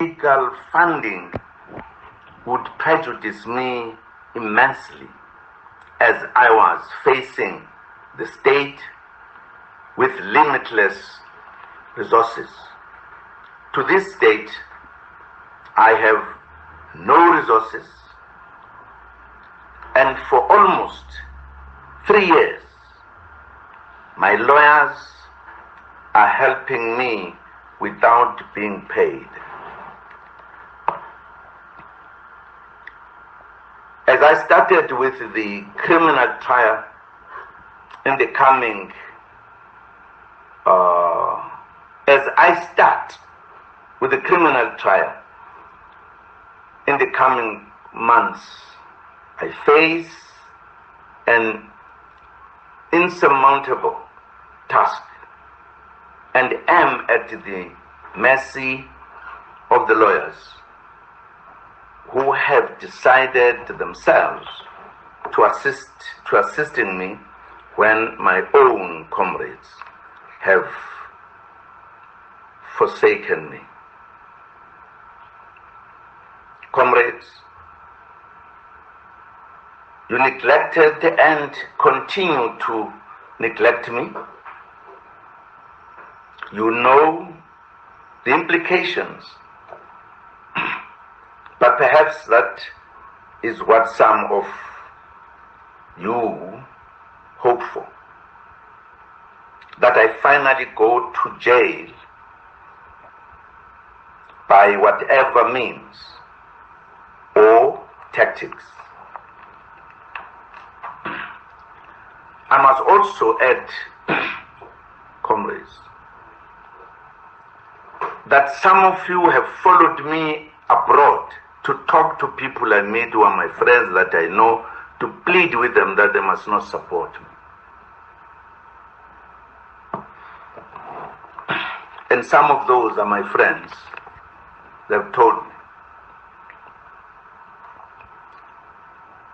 legal funding would prejudice me immensely, as I was facing the state with limitless resources. To this date, I have no resources, and for almost 3 years, my lawyers are helping me without being paid. As I started with the criminal trial in the coming, as I start with the criminal trial in the coming months, I face an insurmountable task and am at the mercy of the lawyers who have decided themselves to assist in me when my own comrades have forsaken me. Comrades, you neglected and continue to neglect me. You know the implications, but perhaps that is what some of you hope for. That I finally go to jail by whatever means or tactics. I must also add, comrades, that some of you have followed me abroad to talk to people I meet who are my friends that I know, to plead with them that they must not support me. And some of those are my friends. They've told me.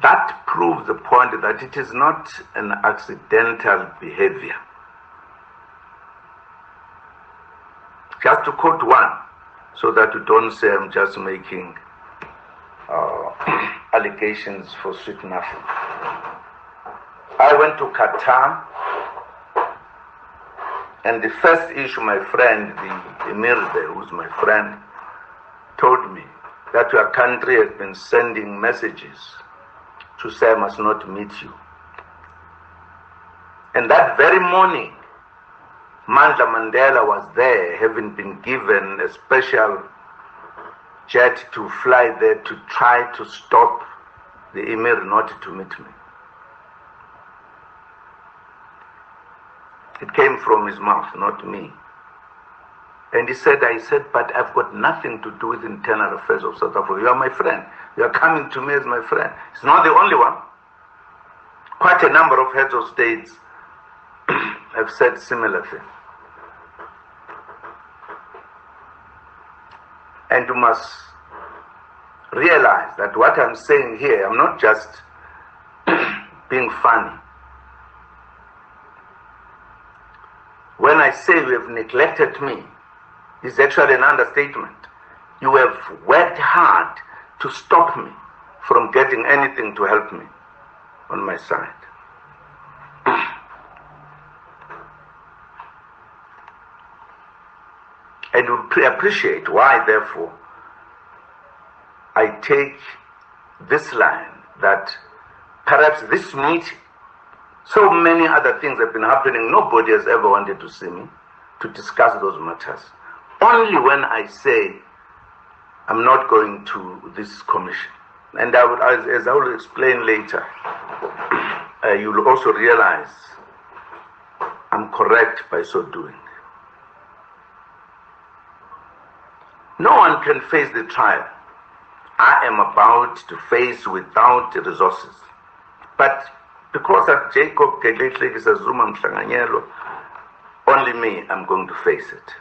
That proves the point that it is not an accidental behavior. Just to quote one, so that you don't say I'm just making allegations for sweet nothing. I went to Qatar, and the first issue my friend, the Emir there, who's my friend, told me that your country has been sending messages to say I must not meet you. And that very morning, Mandla Mandela was there, having been given a special jet to fly there to try to stop the Emir not to meet me. It came from his mouth, not me. And I said, but I've got nothing to do with internal affairs of South Africa. You are my friend. You are coming to me as my friend. It's not the only one. Quite a number of heads of states have said similar things. And you must realize that what I'm saying here, I'm not just being funny. When I say you have neglected me, it's actually an understatement. You have worked hard to stop me from getting anything to help me on my side. And you appreciate why, therefore, I take this line that perhaps this meeting, so many other things have been happening, nobody has ever wanted to see me to discuss those matters. Only when I say I'm not going to this commission. And I would, as I will explain later, you will also realize I'm correct by so doing. No one can face the trial I am about to face without resources. But because of Jacob Keletlik is a Zuma Mhlanganyelo, only me, I'm going to face it.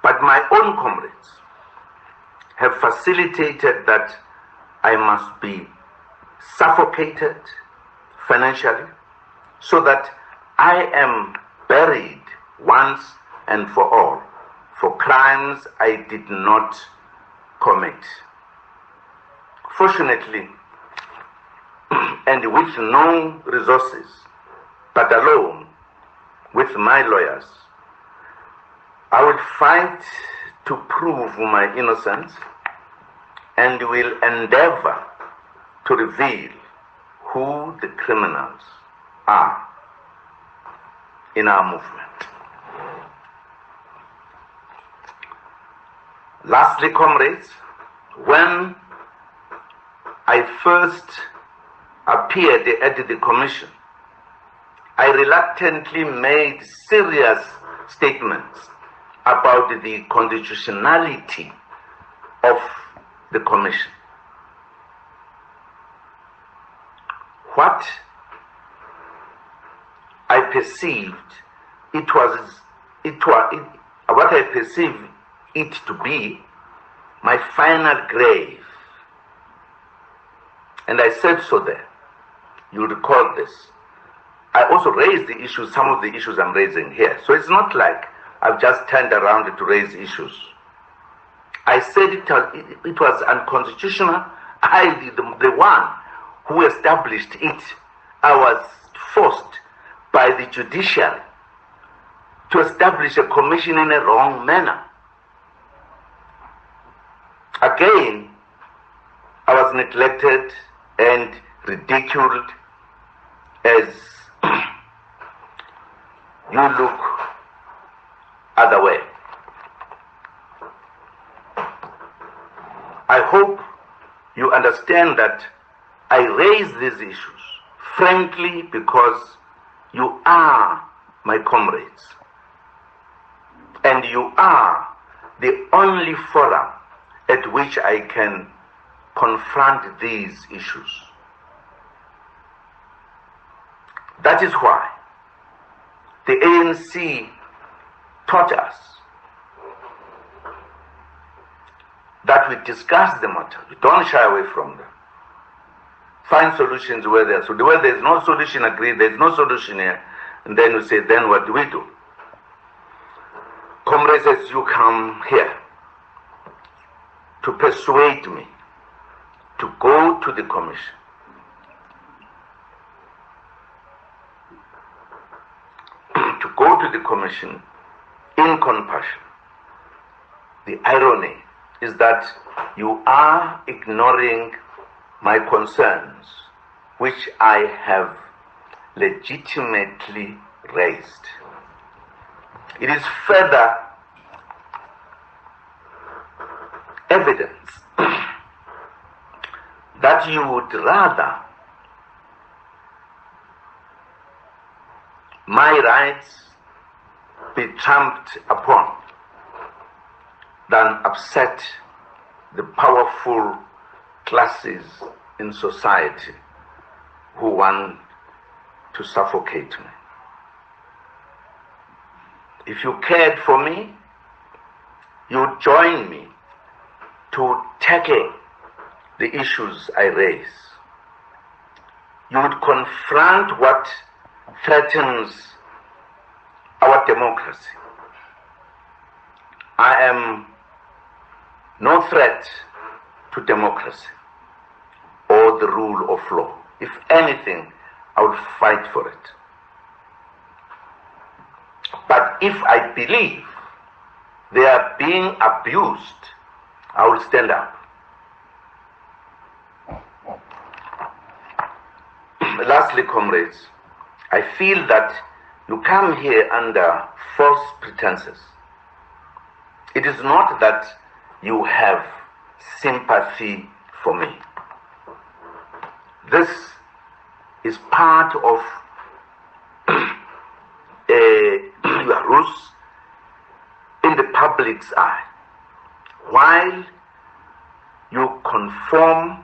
But my own comrades have facilitated that I must be suffocated financially so that I am buried once and for all for crimes I did not commit. Fortunately, and with no resources, but alone with my lawyers, I will fight to prove my innocence and will endeavor to reveal who the criminals are in our movement. Lastly, comrades, when I first appeared at the commission, I reluctantly made serious statements about the constitutionality of the commission. What I perceived what I perceived it to be my final grave. And I said so there. You recall this. I also raised the issues, some of the issues I'm raising here. So it's not like I've just turned around to raise issues. I said it was unconstitutional. The one who established it, I was forced by the judiciary to establish a commission in a wrong manner. Again, I was neglected and ridiculed as you look other way. I hope you understand that I raise these issues frankly because you are my comrades and you are the only forum at which I can confront these issues. That is why the ANC taught us that we discuss the matter. We don't shy away from them. Find solutions where there. So where there is no solution agreed, there is no solution here, and then we say, then what do we do? Comrades, as you come here to persuade me to go to the commission, to go to the commission in compassion. The irony is that you are ignoring my concerns, which I have legitimately raised. It is further evidence that you would rather my rights be trampled upon than upset the powerful classes in society who want to suffocate me. If you cared for me, you would join me to tackle the issues I raise. You would confront what threatens our democracy. I am no threat to democracy or the rule of law. If anything, I will fight for it. But if I believe they are being abused, I will stand up. Lastly, comrades, I feel that you come here under false pretenses. It is not that you have sympathy for me. This is part of your ruse in the public's eye. While you comfort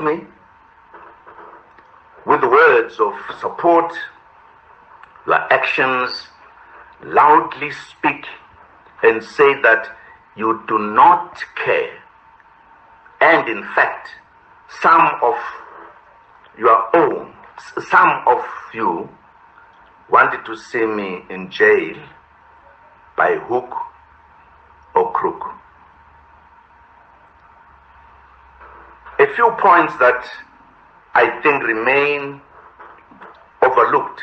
me with words of support, your actions loudly speak and say that you do not care. And in fact, some of you wanted to see me in jail by hook few points that I think remain overlooked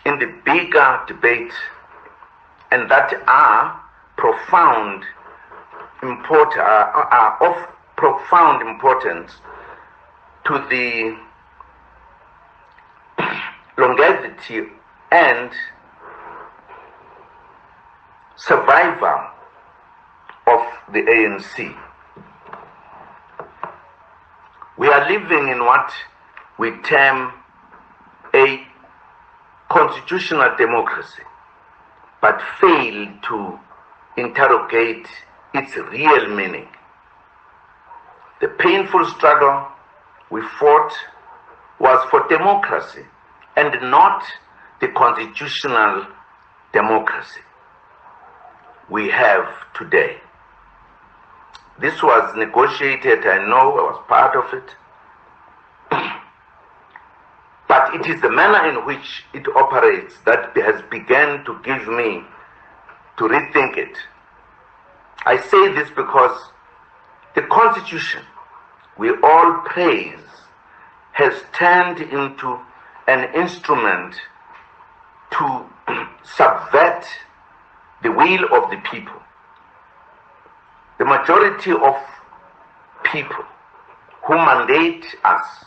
in the bigger debate, and that are of profound importance to the longevity and survival of the ANC. We are living in what we term a constitutional democracy, but fail to interrogate its real meaning. The painful struggle we fought was for democracy and not the constitutional democracy we have today. This was negotiated, I know, I was part of it. But it is the manner in which it operates that has begun to give me to rethink it. I say this because the Constitution we all praise has turned into an instrument to subvert the will of the people. The majority of people who mandate us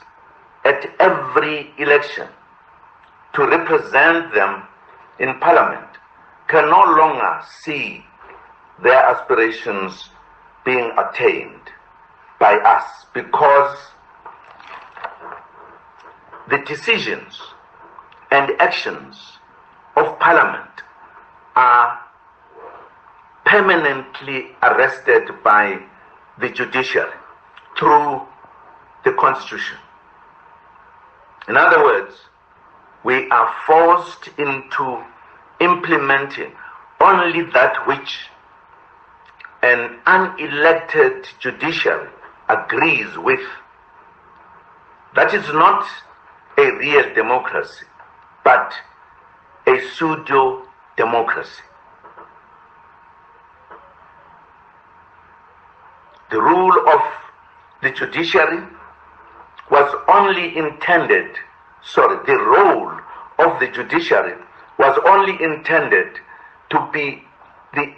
at every election to represent them in Parliament can no longer see their aspirations being attained by us, because the decisions and actions of Parliament are permanently arrested by the judiciary through the Constitution. In other words, we are forced into implementing only that which an unelected judiciary agrees with. That is not a real democracy, but a pseudo-democracy. The rule of the judiciary was only intended, the role of the judiciary was only intended to be the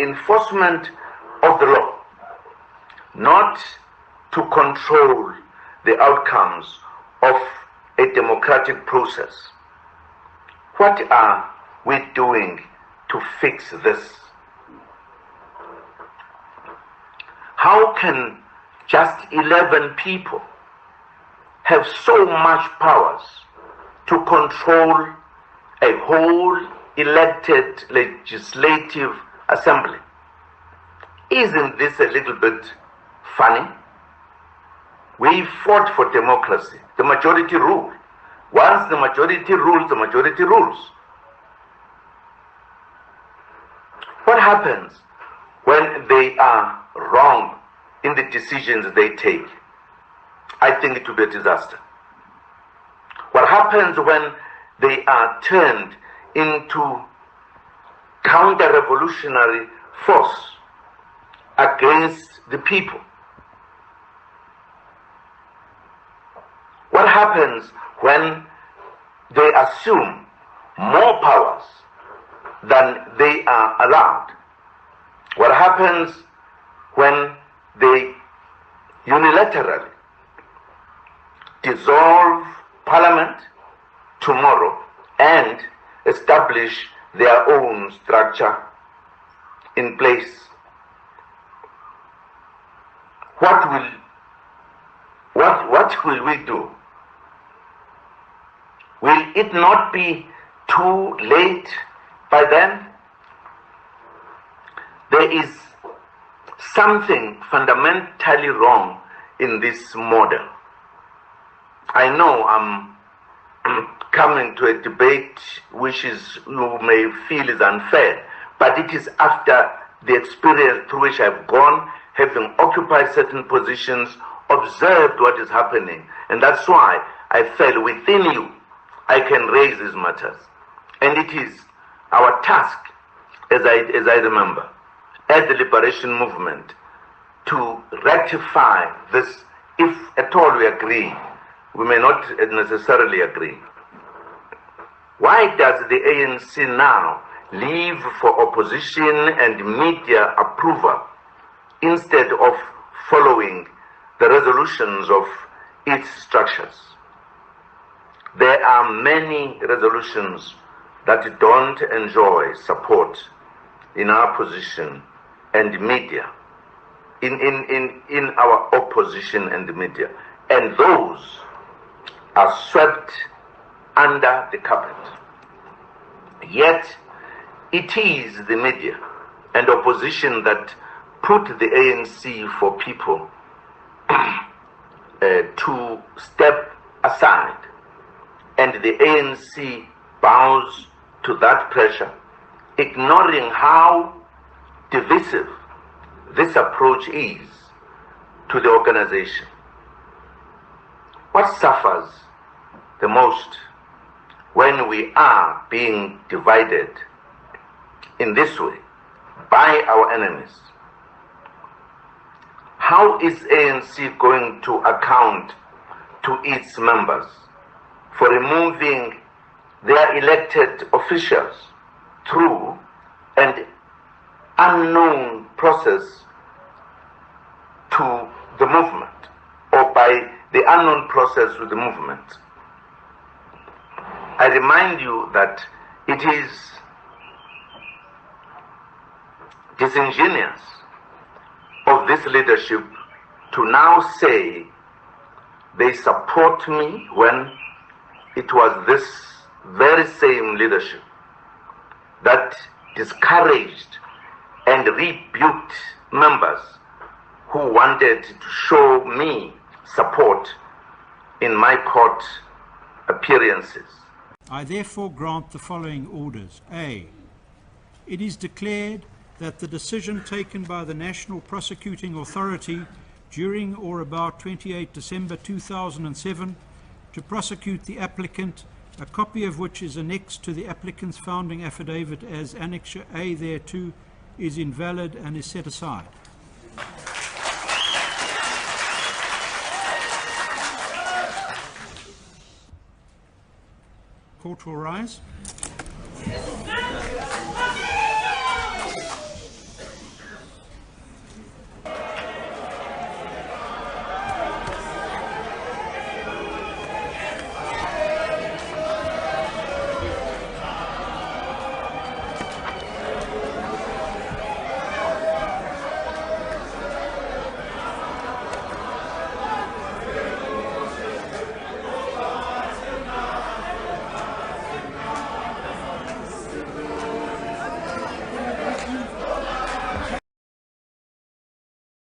enforcement of the law, not to control the outcomes of a democratic process. What are we doing to fix this? How can just 11 people have so much powers to control a whole elected legislative assembly? Isn't this a little bit funny? We fought for democracy, the majority rule. Once the majority rules, the majority rules. What happens when they are wrong in the decisions they take? I think it will be a disaster. What happens when they are turned into counter-revolutionary force against the people? What happens when they assume more powers than they are allowed? What happens when they unilaterally dissolve Parliament tomorrow and establish their own structure in place? What will we do? Will it not be too late by then? There is something fundamentally wrong in this model. I know I'm coming to a debate which you may feel is unfair, but it is after the experience through which I've gone, having occupied certain positions, observed what is happening, and that's why I felt within you I can raise these matters. And it is our task, as I remember, as the liberation movement to rectify this. If at all we agree, we may not necessarily agree. Why does the ANC now leave for opposition and media approval instead of following the resolutions of its structures? There are many resolutions that don't enjoy support in our position and media, in our opposition and media, and those are swept under the carpet. Yet it is the media and opposition that put the ANC for people to step aside, and the ANC bows to that pressure, ignoring how divisive this approach is to the organization. What suffers the most when we are being divided in this way by our enemies? How is ANC going to account to its members for removing their elected officials through an unknown process to the movement, or by the unknown process with the movement? I remind you that it is disingenuous of this leadership to now say they support me when it was this very same leadership that discouraged and rebuked members who wanted to show me support in my court appearances. I therefore grant the following orders. A. It is declared that the decision taken by the National Prosecuting Authority during or about 28 December 2007 to prosecute the applicant, a copy of which is annexed to the applicant's founding affidavit as Annexure A thereto, is invalid and is set aside. Court will rise.